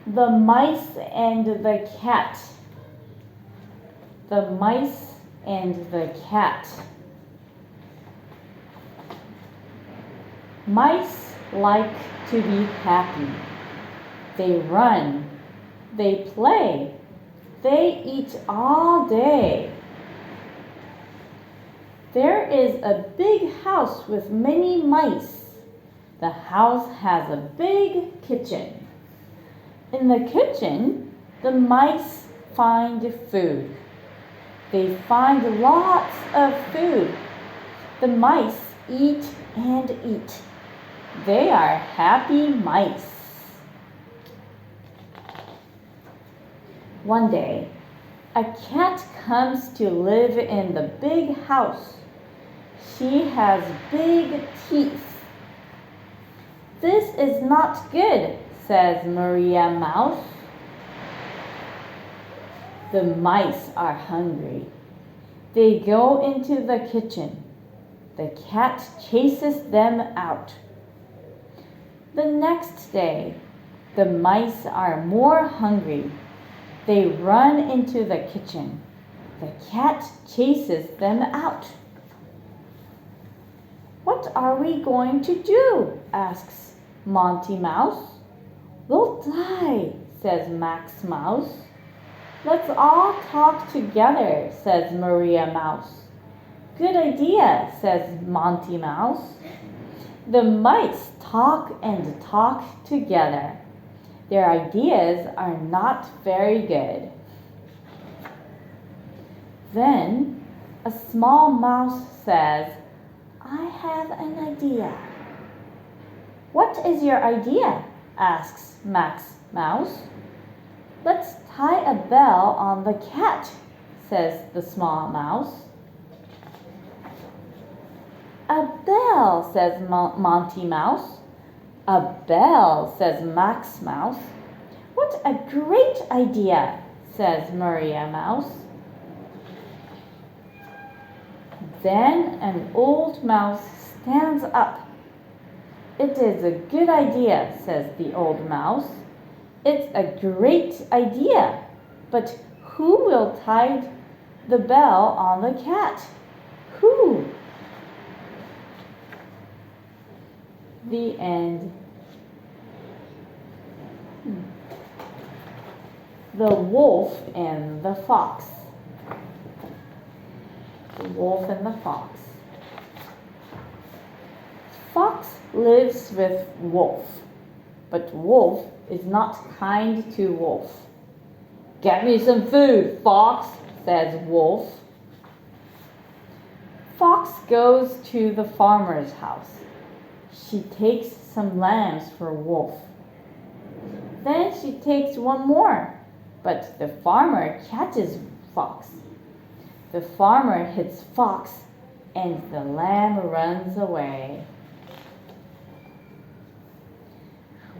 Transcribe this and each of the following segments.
The mice and the cat. The mice and the cat. Mice like to be happy. They run. They play. They eat all day. There is a big house with many mice. The house has a big kitchen. In the kitchen, the mice find food. They find lots of food. The mice eat and eat. They are happy mice. One day, a cat comes to live in the big house. She has big teeth. "This is not good," says Maria Mouse. The mice are hungry. They go into the kitchen. The cat chases them out. The next day, the mice are more hungry. They run into the kitchen. The cat chases them out. "What are we going to do?" asks Monty Mouse. "We'll die," says Max Mouse. "Let's all talk together," says Maria Mouse. "Good idea," says Monty Mouse. The mice talk and talk together. Their ideas are not very good. Then a small mouse says, "I have an idea." "What is your idea?" asks Max Mouse. "Let's tie a bell on the cat," says the small mouse. "A bell," says Monty Mouse. "A bell," says Max Mouse. "What a great idea," says Maria Mouse. Then an old mouse stands up. "It is a good idea," says the old mouse. "It's a great idea. But who will tie the bell on the cat? Who?" The end. The Wolf and the Fox. The Wolf and the Fox. Fox lives with Wolf, but Wolf is not kind to Wolf. "Get me some food, Fox," says Wolf. Fox goes to the farmer's house. She takes some lambs for Wolf. Then she takes one more, but the farmer catches Fox. The farmer hits Fox, and the lamb runs away.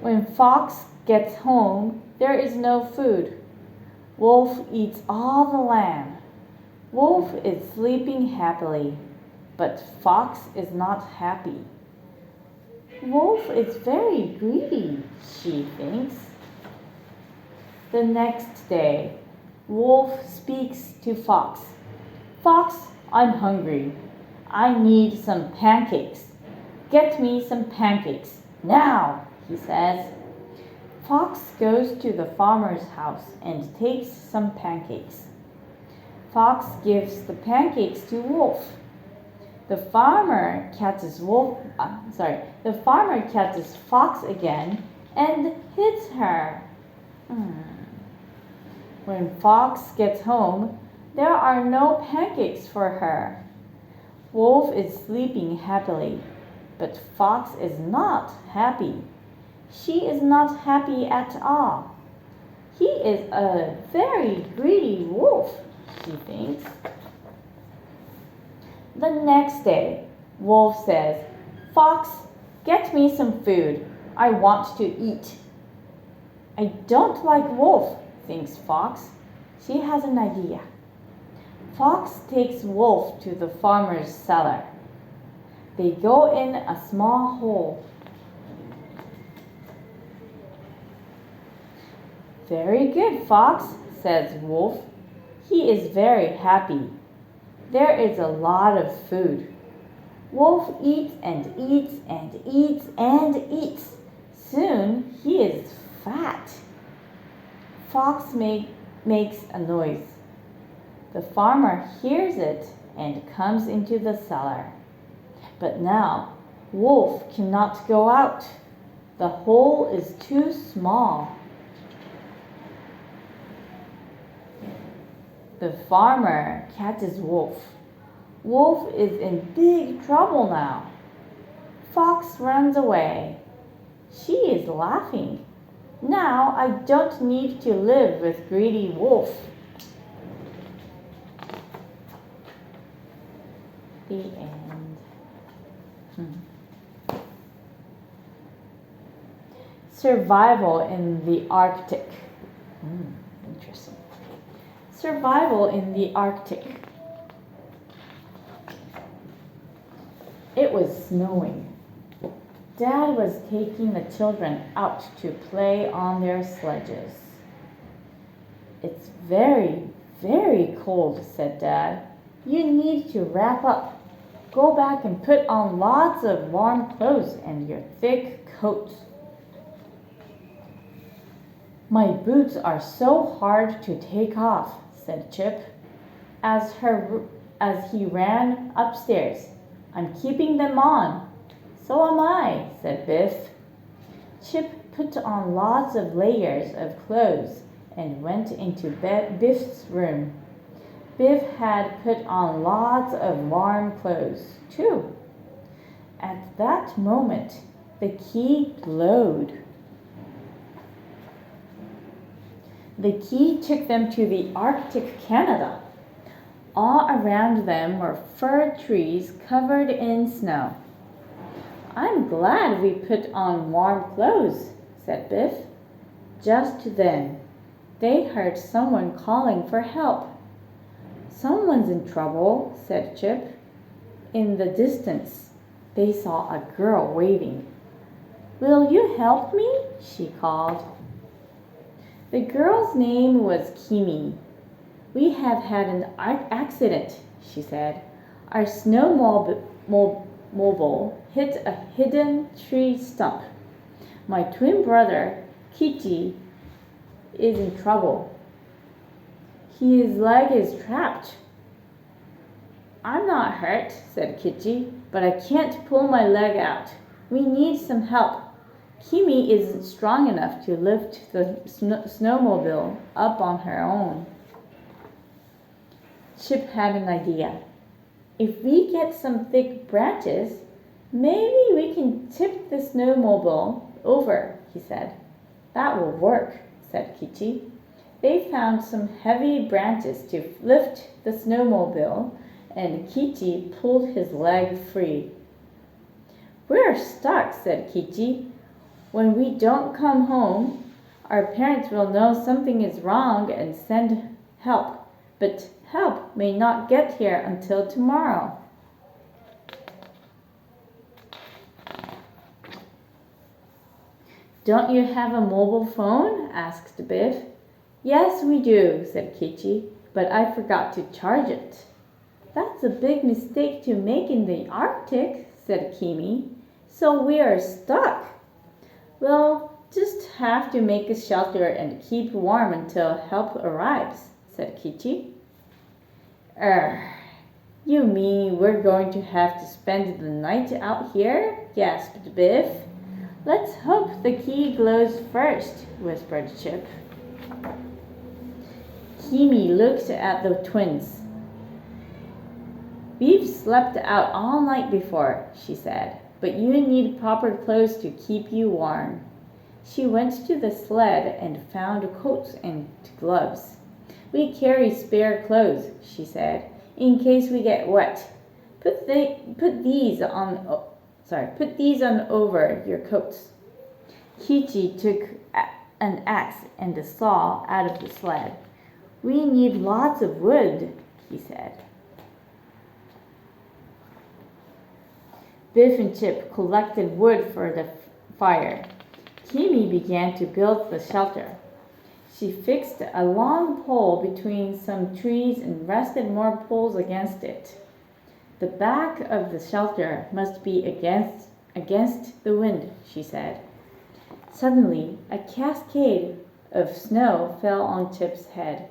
When Fox gets home, there is no food. Wolf eats all the lamb. Wolf is sleeping happily, but Fox is not happy. Wolf is very greedy, she thinks. The next day, Wolf speaks to Fox. "Fox, I'm hungry. I need some pancakes. Get me some pancakes, now," he says. Fox goes to the farmer's house and takes some pancakes. Fox gives the pancakes to Wolf. The farmer catches Fox again and hits her. When Fox gets home, there are no pancakes for her. Wolf is sleeping happily, but Fox is not happy. She is not happy at all. He is a very greedy wolf, she thinks. The next day, Wolf says, "Fox, get me some food. I want to eat." "I don't like Wolf," thinks Fox. She has an idea. Fox takes Wolf to the farmer's cellar. They go in a small hole. Very good, Fox, says Wolf. He is very happy. There is a lot of food. Wolf eats and eats and eats and eats. Soon he is fat. Fox makes a noise. The farmer hears it and comes into the cellar. But now Wolf cannot go out. The hole is too small. The farmer catches Wolf. Wolf is in big trouble now. Fox runs away. She is laughing. Now I don't need to live with greedy Wolf. The end. Survival in the Arctic. Interesting. Survival in the Arctic. It was snowing. Dad was taking the children out to play on their sledges. It's very, very cold, said Dad. You need to wrap up. Go back and put on lots of warm clothes and your thick coat. My boots are so hard to take off, said Chip, as he ran upstairs. I'm keeping them on. So am I, said Biff. Chip put on lots of layers of clothes and went into Biff's room. Biff had put on lots of warm clothes, too. At that moment, the key glowed. The key took them to the Arctic Canada. All around them were fir trees covered in snow. I'm glad we put on warm clothes, said Biff. Just then, they heard someone calling for help. Someone's in trouble, said Chip. In the distance, they saw a girl waving. Will you help me? She called. The girl's name was Kimi. We have had an accident, she said. Our snowmobile hit a hidden tree stump. My twin brother, Kichi, is in trouble. His leg is trapped. I'm not hurt, said Kichi, but I can't pull my leg out. We need some help. Kimi isn't strong enough to lift the snowmobile up on her own. Chip had an idea. If we get some thick branches, maybe we can tip the snowmobile over, he said. That will work, said Kichi. They found some heavy branches to lift the snowmobile, and Kichi pulled his leg free. We're stuck, said Kichi. When we don't come home, our parents will know something is wrong and send help, but help may not get here until tomorrow. Don't you have a mobile phone? Asked Biff. Yes, we do, said Kichi, but I forgot to charge it. That's a big mistake to make in the Arctic, said Kimi. So we are stuck. We'll just have to make a shelter and keep warm until help arrives, said Kichi. You mean we're going to have to spend the night out here? Gasped Biff. Let's hope the key glows first, whispered Chip. Kimi looked at the twins. We've slept out all night before, she said, but you need proper clothes to keep you warm. She went to the sled and found coats and gloves. We carry spare clothes, she said, in case we get wet. Put these on over your coats. Kichi took an axe and a saw out of the sled. We need lots of wood, he said. Biff and Chip collected wood for the fire. Kimi began to build the shelter. She fixed a long pole between some trees and rested more poles against it. The back of the shelter must be against the wind, she said. Suddenly, a cascade of snow fell on Chip's head.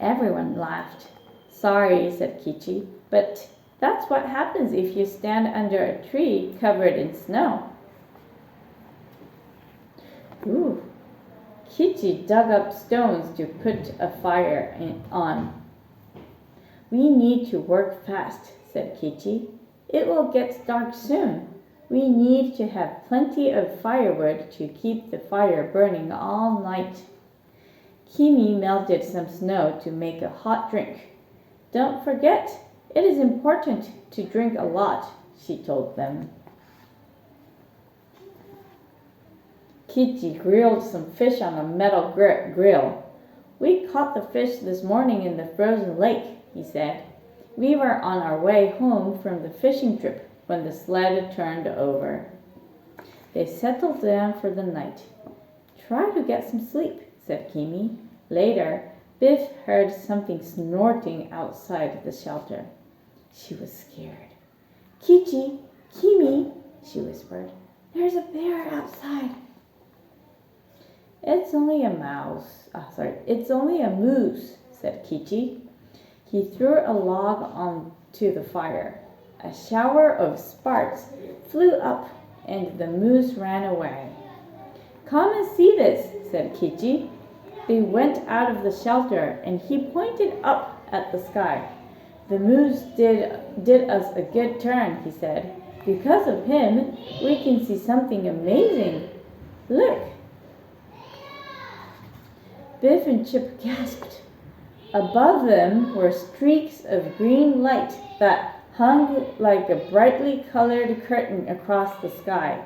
Everyone laughed. Sorry, said Kichi, but that's what happens if you stand under a tree covered in snow. Ooh. Kichi dug up stones to put a fire on. We need to work fast, said Kichi. It will get dark soon. We need to have plenty of firewood to keep the fire burning all night. Kimi melted some snow to make a hot drink. Don't forget, it is important to drink a lot, she told them. Kichi grilled some fish on a metal grill. We caught the fish this morning in the frozen lake, he said. We were on our way home from the fishing trip when the sled turned over. They settled down for the night. Try to get some sleep, said Kimi. Later, Biff heard something snorting outside the shelter. She was scared. Kichi, Kimi, she whispered. There's a bear outside. It's only a moose, said Kichi. He threw a log onto the fire. A shower of sparks flew up and the moose ran away. Come and see this, said Kichi. They went out of the shelter and he pointed up at the sky. The moose did us a good turn, he said. Because of him, we can see something amazing. Look. Biff and Chip gasped. Above them were streaks of green light that hung like a brightly colored curtain across the sky.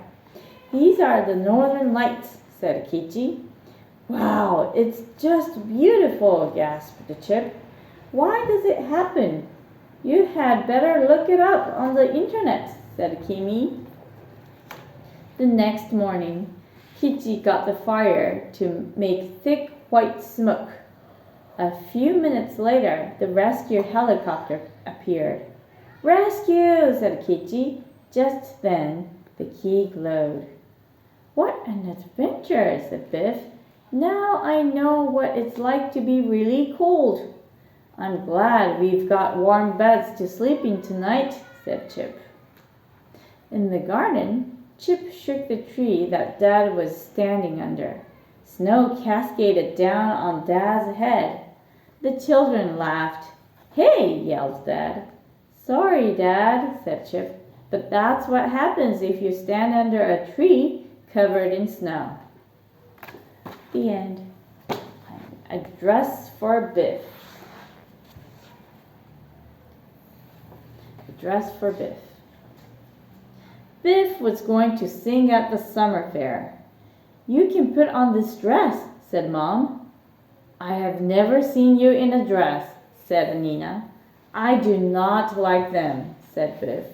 These are the northern lights, said Kichi. Wow, it's just beautiful, gasped Chip. Why does it happen? You had better look it up on the internet, said Kimi. The next morning, Kichi got the fire to make thick white smoke. A few minutes later, the rescue helicopter appeared. Rescue, said Kichi. Just then, the key glowed. What an adventure, said Biff. Now I know what it's like to be really cold. I'm glad we've got warm beds to sleep in tonight, said Chip. In the garden, Chip shook the tree that Dad was standing under. Snow cascaded down on Dad's head. The children laughed. Hey, yelled Dad. Sorry, Dad, said Chip, but that's what happens if you stand under a tree covered in snow. The end. A dress for Biff. A dress for Biff. Biff was going to sing at the summer fair. You can put on this dress, said Mom. I have never seen you in a dress, said Nina. I do not like them, said Biff.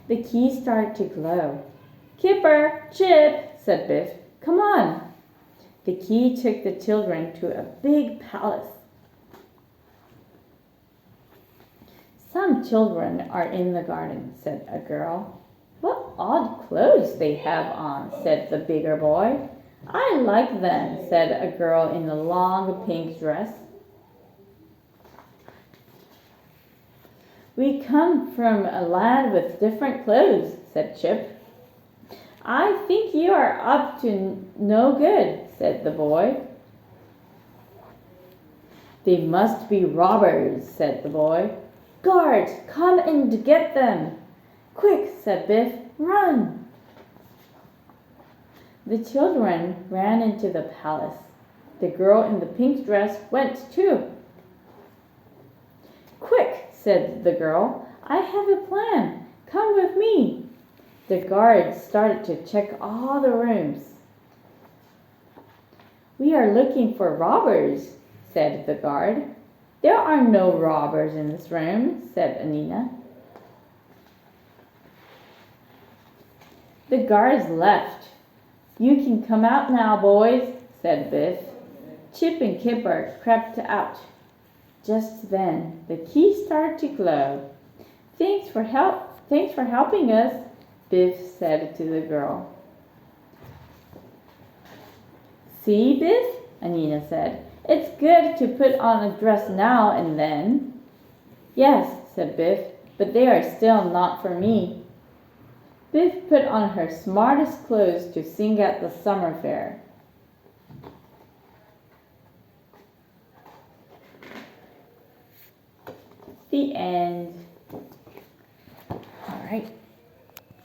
The key started to glow. Kipper, Chip, said Biff. Come on. The key took the children to a big palace. Some children are in the garden, said a girl. What odd clothes they have on, said the bigger boy. I like them, said a girl in a long pink dress. We come from a land with different clothes, said Chip. I think you are up to no good, said the boy. They must be robbers, said the boy. Guards, come and get them. Quick, said Biff, run. The children ran into the palace. The girl in the pink dress went too. Quick, said the girl, I have a plan. Come with me. The guards started to check all the rooms. We are looking for robbers, said the guard. There are no robbers in this room, said Anina. The guards left. You can come out now, boys, said Biff. Chip and Kipper crept out. Just then, the key started to glow. Thanks for helping us, Biff said to the girl. See, Biff, Anina said. It's good to put on a dress now and then. Yes, said Biff, but they are still not for me. Biff put on her smartest clothes to sing at the summer fair. The end. All right.